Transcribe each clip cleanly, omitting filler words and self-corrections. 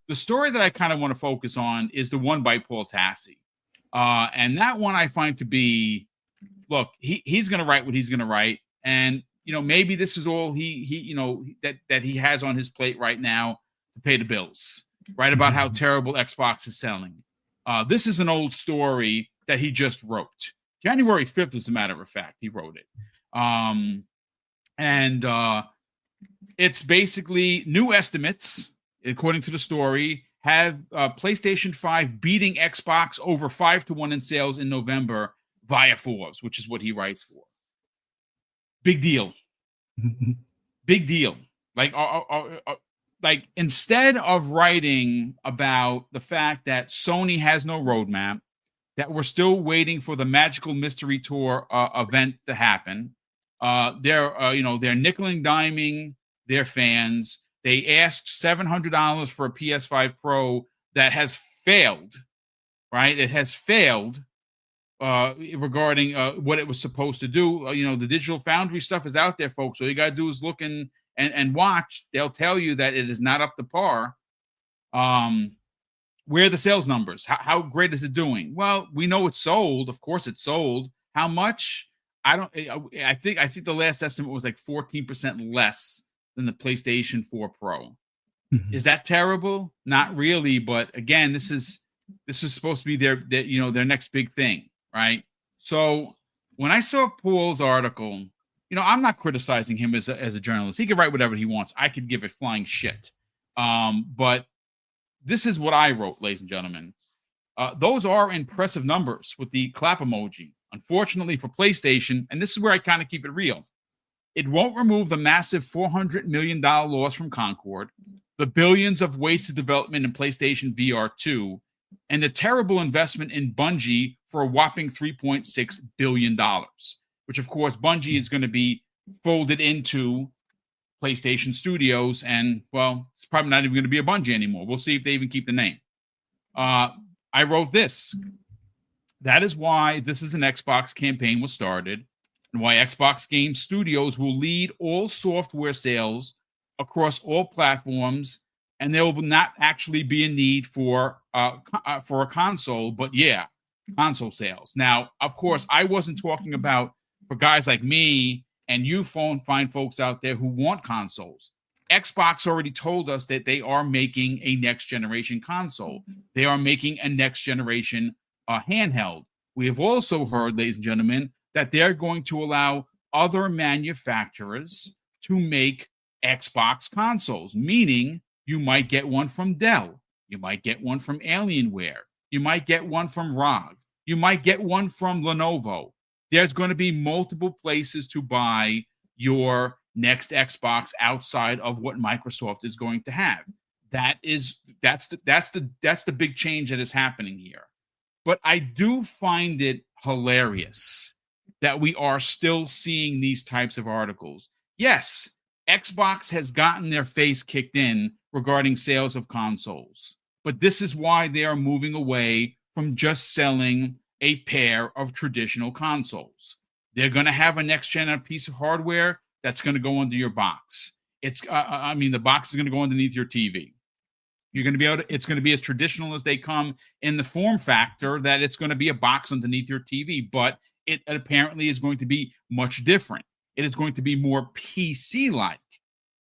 the story that I kind of want to focus on is the one by Paul Tassi. And that one I find to be, look, he's going to write what he's going to write. And, maybe this is all that he has on his plate right now to pay the bills, right? About how terrible Xbox is selling. This is an old story that he just wrote. January 5th, as a matter of fact, he wrote it. And it's basically new estimates, according to the story, have PlayStation 5 beating Xbox over 5-1 in sales in November via Forbes, which is what he writes for. Big deal. Big deal. Like instead of writing about the fact that Sony has no roadmap, that we're still waiting for the Magical Mystery Tour event to happen, they're nickel and diming their fans. They asked $700 for a PS5 Pro that has failed, right? It has failed regarding what it was supposed to do. The Digital Foundry stuff is out there, folks. All you got to do is look and watch. They'll tell you that it is not up to par. Where are the sales numbers? How great is it doing? Well, we know it's sold. Of course it's sold. How much? I think the last estimate was like 14% less than the PlayStation 4 Pro. Is that terrible? Not really, but again, this is supposed to be their next big thing, right? So when I saw Paul's article, I'm not criticizing him as a journalist. He can write whatever he wants. I could give it flying shit. But this is what I wrote, ladies and gentlemen. Those are impressive numbers with the clap emoji. Unfortunately for PlayStation, and this is where I kind of keep it real, it won't remove the massive $400 million loss from Concord, the billions of wasted development in PlayStation VR 2, and the terrible investment in Bungie for a whopping $3.6 billion, which, of course, Bungie is going to be folded into PlayStation Studios, and, well, it's probably not even going to be a Bungie anymore. We'll see if they even keep the name. I wrote this. That is why This Is an Xbox campaign was started, and why Xbox Game Studios will lead all software sales across all platforms, and there will not actually be a need for a console, but yeah, console sales. Now, of course, I wasn't talking about for guys like me and you fine folks out there who want consoles. Xbox already told us that they are making a next generation console. They are making a next generation handheld. We have also heard, ladies and gentlemen, that they're going to allow other manufacturers to make Xbox consoles, meaning you might get one from Dell, you might get one from Alienware, you might get one from ROG, you might get one from Lenovo. There's going to be multiple places to buy your next Xbox outside of what Microsoft is going to have. That's the big change that is happening here. But I do find it hilarious that we are still seeing these types of articles. Yes, Xbox has gotten their face kicked in regarding sales of consoles, but this is why they are moving away from just selling a pair of traditional consoles. They're going to have a next-gen piece of hardware that's going to go under your box. The box is going to go underneath your TV. You're going to be able to, it's going to be as traditional as they come in the form factor that it's going to be a box underneath your TV, but it apparently is going to be much different. It is going to be more PC-like.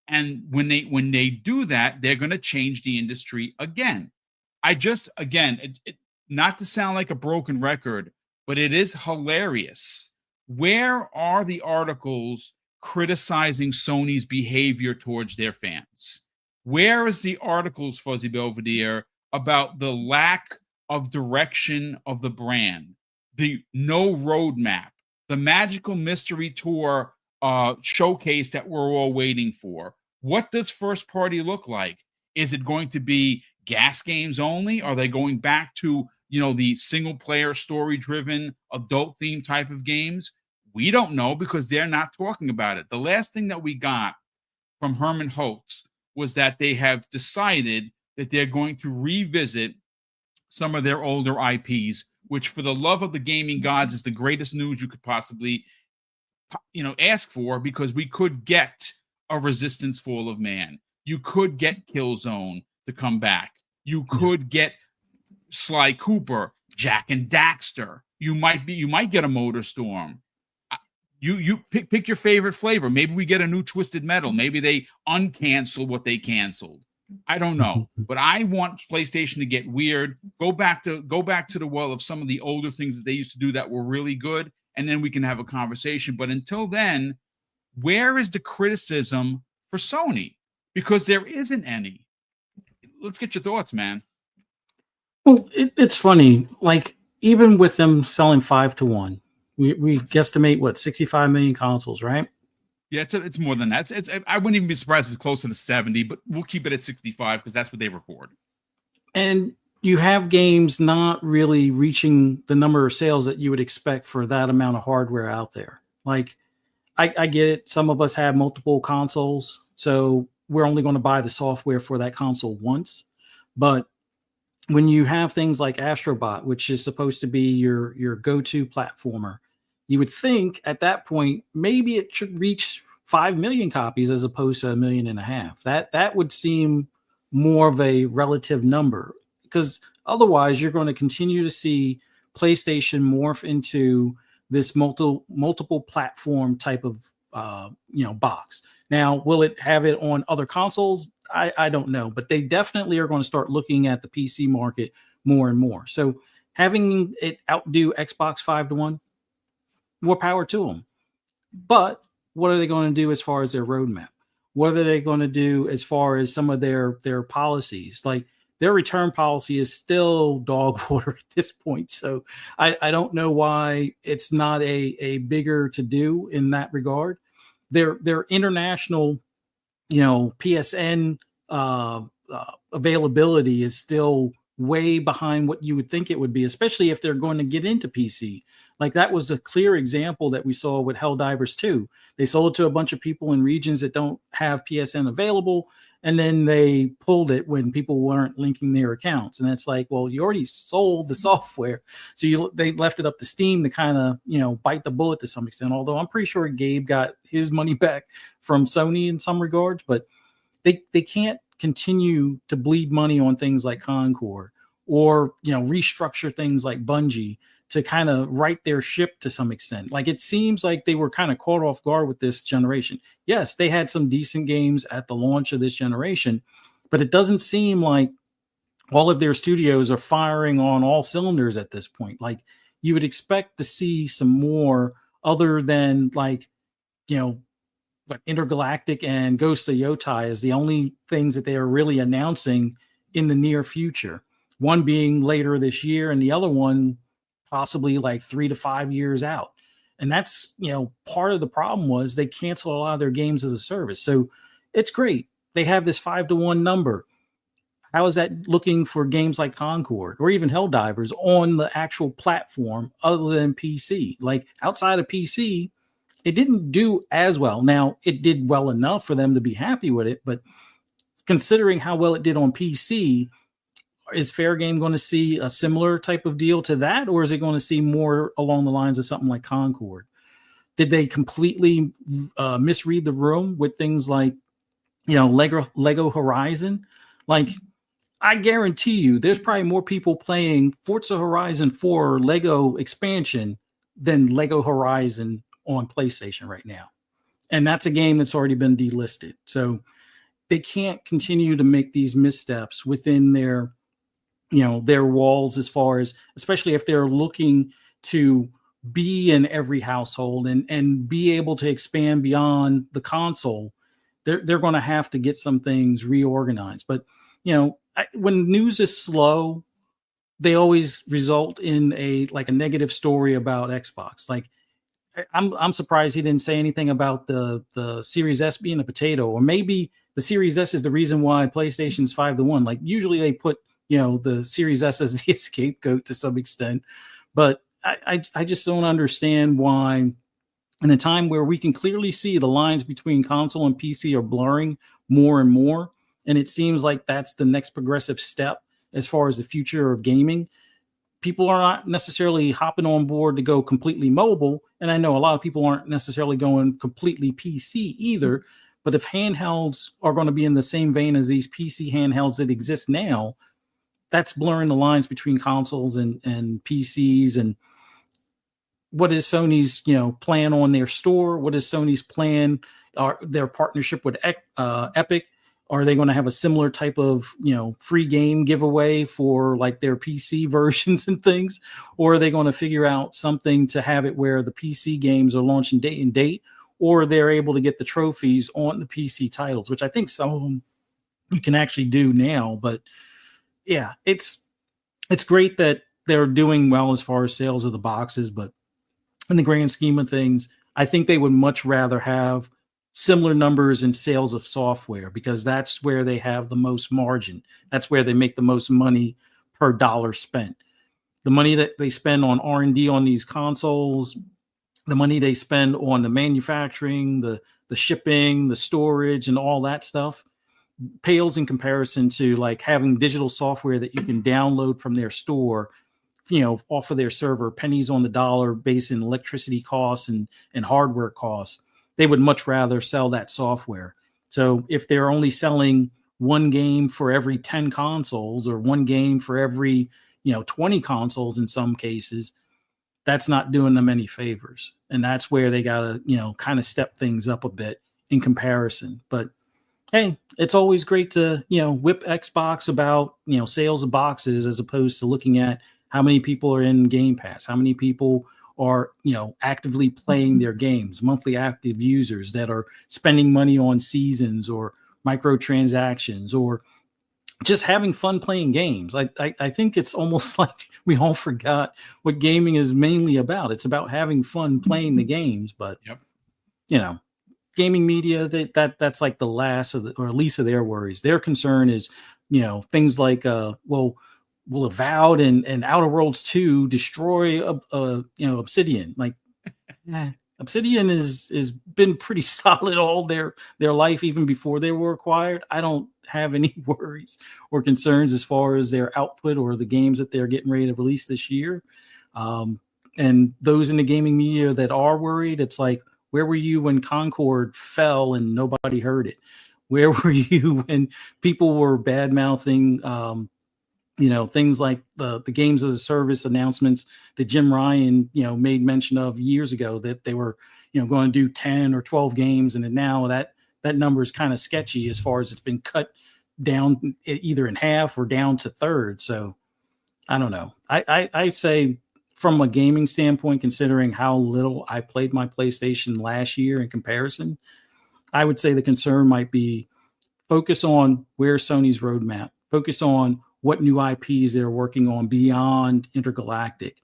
And when they do that, they're going to change the industry again. Not to sound like a broken record, but it is hilarious. Where are the articles criticizing Sony's behavior towards their fans? Where is the articles, Fuzzy Belvedere, about the lack of direction of the brand, the no roadmap, the Magical Mystery Tour showcase that we're all waiting for? What does first party look like? Is it going to be gas games only? Are they going back to the single player story driven adult theme type of games? We don't know because they're not talking about it. The last thing that we got from Herman Holtz was that they have decided that they're going to revisit some of their older IPs, which for the love of the gaming gods is the greatest news you could possibly ask for, because we could get a Resistance Fall of Man. You could get Killzone to come back. You could get Sly Cooper, Jack and Daxter. You might get a MotorStorm. You pick your favorite flavor. Maybe we get a new Twisted Metal. Maybe they uncancel what they canceled. I don't know, but I want PlayStation to get weird. Go back to the well of some of the older things that they used to do that were really good, and then we can have a conversation. But until then, where is the criticism for Sony? Because there isn't any. Let's get your thoughts, man. Well, it's funny. Like, even with them selling 5-1, we guesstimate what 65 million consoles, right? Yeah, it's more than that. I wouldn't even be surprised if it's closer to 70, but we'll keep it at 65 because that's what they report. And you have games not really reaching the number of sales that you would expect for that amount of hardware out there. Like, I get it. Some of us have multiple consoles, so we're only going to buy the software for that console once. But when you have things like Astrobot, which is supposed to be your go-to platformer, you would think at that point maybe it should reach 5 million copies as opposed to 1.5 million. That would seem more of a relative number, because otherwise you're going to continue to see PlayStation morph into this multiple platform type of box. Now, will it have it on other consoles? I don't know, but they definitely are going to start looking at the PC market more and more. So having it outdo Xbox 5-1, more power to them. But what are they going to do as far as their roadmap? What are they going to do as far as some of their policies? Like, their return policy is still dog water at this point. So I don't know why it's not a bigger to do in that regard. Their international, PSN availability is still way behind what you would think it would be, especially if they're going to get into PC. Like, that was a clear example that we saw with Helldivers 2. They sold it to a bunch of people in regions that don't have PSN available, and then they pulled it when people weren't linking their accounts. And it's like, well, you already sold the software, so they left it up to Steam to kind of bite the bullet to some extent. Although I'm pretty sure Gabe got his money back from Sony in some regards, but they can't continue to bleed money on things like Concord, or restructure things like Bungie to kind of right their ship to some extent. Like, it seems like they were kind of caught off guard with this generation. Yes, they had some decent games at the launch of this generation, but it doesn't seem like all of their studios are firing on all cylinders at this point. Like, you would expect to see some more other than like Intergalactic and Ghosts of Yotai is the only things that they are really announcing in the near future. One being later this year, and the other one possibly like 3 to 5 years out. And that's, part of the problem was they canceled a lot of their games as a service. So it's great. They have this 5-1 number. How is that looking for games like Concord or even Helldivers on the actual platform other than PC? Like, outside of PC, it didn't do as well. Now, it did well enough for them to be happy with it, but considering how well it did on PC, is Fair Game going to see a similar type of deal to that, or is it going to see more along the lines of something like Concord? Did they completely misread the room with things like, Lego Horizon? Like, I guarantee you there's probably more people playing Forza Horizon 4 Lego expansion than Lego Horizon on PlayStation right now. And that's a game that's already been delisted. So they can't continue to make these missteps within their walls, as far as, especially if they're looking to be in every household and be able to expand beyond the console. They're going to have to get some things reorganized. But, when news is slow, they always result in a negative story about Xbox. Like, I'm surprised he didn't say anything about the Series S being a potato, or maybe the Series S is the reason why PlayStation's 5-1. Like, usually they put the Series S as the scapegoat to some extent, but I just don't understand why, in a time where we can clearly see the lines between console and PC are blurring more and more, and it seems like that's the next progressive step as far as the future of gaming. People are not necessarily hopping on board to go completely mobile. And I know a lot of people aren't necessarily going completely PC either. But if handhelds are going to be in the same vein as these PC handhelds that exist now, that's blurring the lines between consoles and PCs. And what is Sony's plan on their store? What is Sony's plan? Their partnership with Epic? Are they going to have a similar type of free game giveaway for like their PC versions and things, or are they going to figure out something to have it where the PC games are launching date and date, or they're able to get the trophies on the PC titles, which I think some of them you can actually do now. But yeah, it's great that they're doing well as far as sales of the boxes, but in the grand scheme of things, I think they would much rather have similar numbers in sales of software, because that's where they have the most margin. That's where they make the most money per dollar spent. The money that they spend on R&D on these consoles, the money they spend on the manufacturing, the shipping, the storage, and all that stuff pales in comparison to like having digital software that you can download from their store, off of their server, pennies on the dollar based in electricity costs and hardware costs. They would much rather sell that software. So if they're only selling one game for every 10 consoles, or one game for every 20 consoles in some cases, that's not doing them any favors. And that's where they got to kind of step things up a bit in comparison. But hey, it's always great to whip Xbox about sales of boxes, as opposed to looking at how many people are in Game Pass, how many people are actively playing their games, monthly active users that are spending money on seasons or microtransactions, or just having fun playing games. I think it's almost like we all forgot what gaming is mainly about. It's about having fun playing the games. But yep. Gaming media, that's like the last of or least of their worries. Their concern is things like will Avowed and Outer Worlds 2 destroy Obsidian? Like, Obsidian is been pretty solid all their life, even before they were acquired. I don't have any worries or concerns as far as their output or the games that they're getting ready to release this year. And those in the gaming media that are worried, it's like, where were you when Concord fell and nobody heard it? Where were you when people were bad mouthing things like the games as a service announcements that Jim Ryan made mention of years ago, that they were going to do 10 or 12 games, and then now that number is kind of sketchy as far as it's been cut down either in half or down to third. So I don't know. I say, from a gaming standpoint, considering how little I played my PlayStation last year in comparison, I would say the concern might be focus on where's Sony's roadmap, focus on what new IPs they're working on beyond Intergalactic.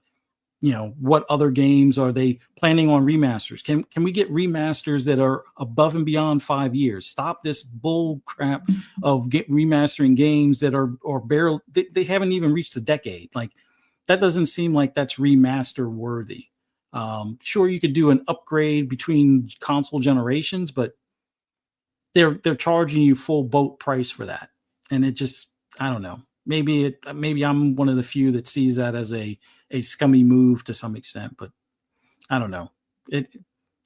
What other games are they planning on remasters? Can we get remasters that are above and beyond 5 years? Stop this bull crap of remastering games that are or barely they haven't even reached a decade. Like, that doesn't seem like that's remaster worthy. Sure, you could do an upgrade between console generations, but they're charging you full boat price for that, and it just, I don't know. Maybe I'm one of the few that sees that as a scummy move to some extent, but I don't know.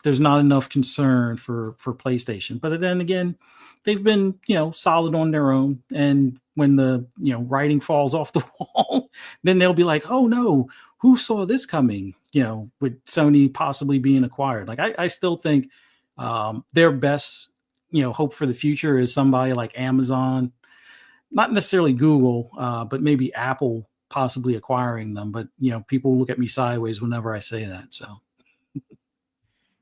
There's not enough concern for PlayStation. But then again, they've been solid on their own, and when the writing falls off the wall, then they'll be like, oh no, who saw this coming? With Sony possibly being acquired. Like, I still think their best hope for the future is somebody like Amazon. Not necessarily Google, but maybe Apple possibly acquiring them. But people look at me sideways whenever I say that. So,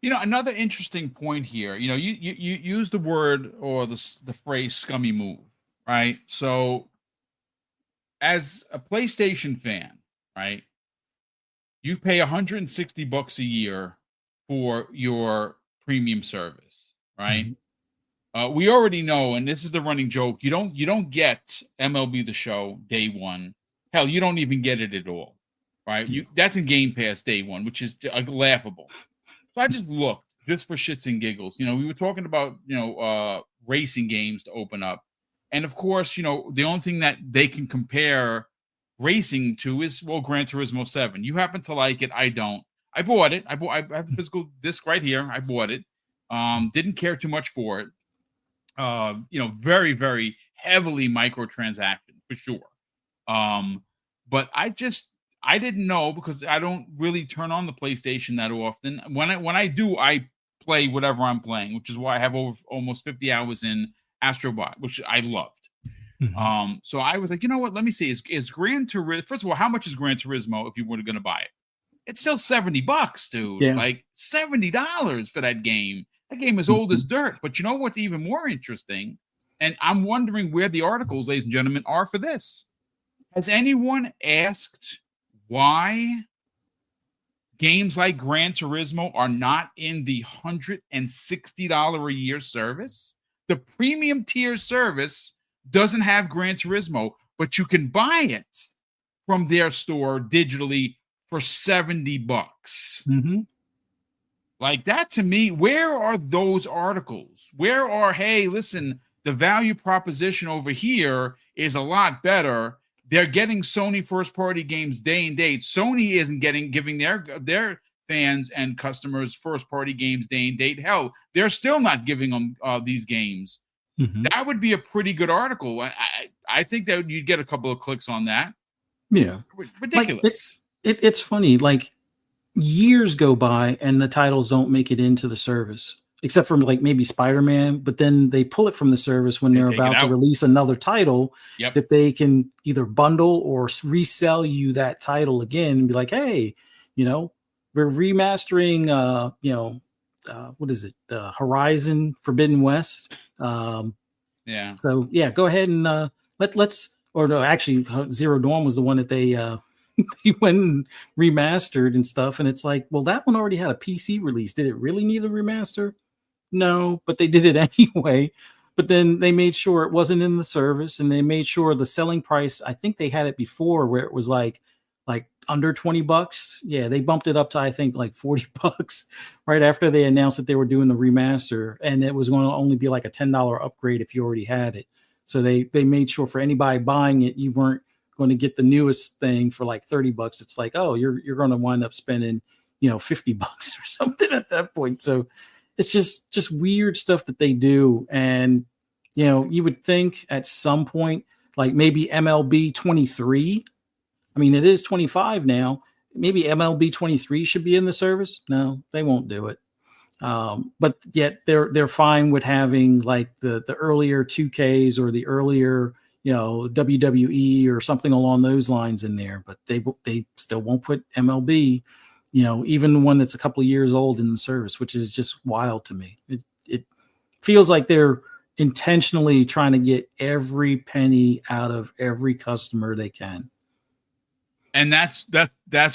Another interesting point here. You use the word or the phrase "scummy move," right? So, as a PlayStation fan, right, you pay $160 a year for your premium service, right? mm-hmm. We already know, and this is the running joke, you don't get MLB The Show day one. Hell, you don't even get it at all, right? That's in Game Pass day one, which is laughable. So I just looked, just for shits and giggles. We were talking about racing games to open up, and of course, the only thing that they can compare racing to is, well, Gran Turismo 7. You happen to like it, I don't. I bought it. I have the physical disc right here. I bought it. Didn't care too much for it. Very, very heavily microtransaction for sure. But I didn't know because I don't really turn on the PlayStation that often. When I do, I play whatever I'm playing, which is why I have over almost 50 hours in Astro Bot, which I loved. So I was like, you know what? Let me see. Is Gran Turismo? First of all, how much is Gran Turismo if you were going to buy it? It's still $70, dude. Yeah. Like $70 for that game. That game is old as dirt. But you know what's even more interesting? And I'm wondering where the articles, ladies and gentlemen, are for this. Has anyone asked why games like Gran Turismo are not in the $160 a year service? The premium tier service doesn't have Gran Turismo, but you can buy it from their store digitally for $70. Like that to me, where are those articles? Where are, hey, listen, the value proposition over here is a lot better. They're getting Sony first-party games day and date. Sony isn't giving their fans and customers first-party games day and date. Hell, they're still not giving them these games. That would be a pretty good article. I think that you'd get a couple of clicks on that. Yeah, ridiculous. Like it's funny. Like years go by and the titles don't make it into the service, except for like maybe Spider-Man. But then they pull it from the service when they're about to release another title that they can either bundle or resell you that title again and be like, hey, you know, we're remastering, what is it? Horizon Forbidden West. So yeah, go ahead and let's. Or no, actually, Zero Dawn was the one that they went and remastered and stuff. And it's like, well, that one already had a PC release. Did it really need a remaster? No, but they did it anyway. But then they made sure it wasn't in the service, and they made sure the selling price. I think they had it before where it was like under $20. Yeah, they bumped it up to I think like $40 right after they announced that they were doing the remaster, and it was going to only be like a $10 upgrade if you already had it. So they made sure for anybody buying it, you weren't going to get the newest thing for like $30. It's like, oh, you're going to wind up spending, $50 or something at that point. So it's just weird stuff that they do. And, you would think at some point, like maybe MLB 23. I mean, it is 25 now. Maybe MLB 23 should be in the service. No, they won't do it. But yet they're fine with having like the earlier 2Ks or the earlier, WWE or something along those lines in there, but they still won't put MLB, even one that's a couple of years old in the service, which is just wild to me. It feels like they're intentionally trying to get every penny out of every customer they can. And that's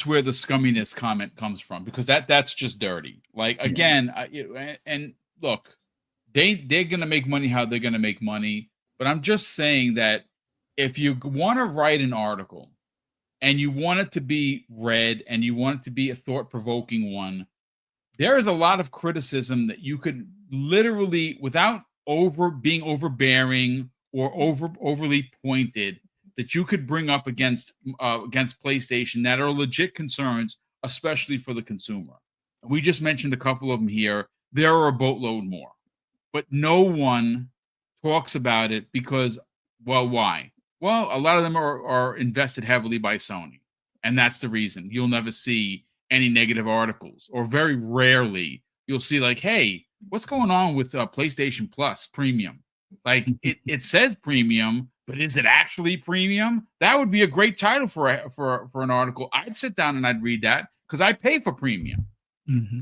where the scumminess comment comes from, because that's just dirty. Like, again, and look, they're going to make money how they're going to make money. But I'm just saying that if you want to write an article and you want it to be read and you want it to be a thought-provoking one, there is a lot of criticism that you could literally, without being overbearing or overly pointed, that you could bring up against PlayStation that are legit concerns, especially for the consumer. We just mentioned a couple of them here. There are a boatload more, but no one talks about it because, well, why? Well, a lot of them are invested heavily by Sony, and that's the reason. You'll never see any negative articles, or very rarely you'll see like, hey, what's going on with PlayStation Plus Premium? Like it says premium, but is it actually premium? That would be a great title for an article. I'd sit down and I'd read that because I pay for premium. Mm-hmm.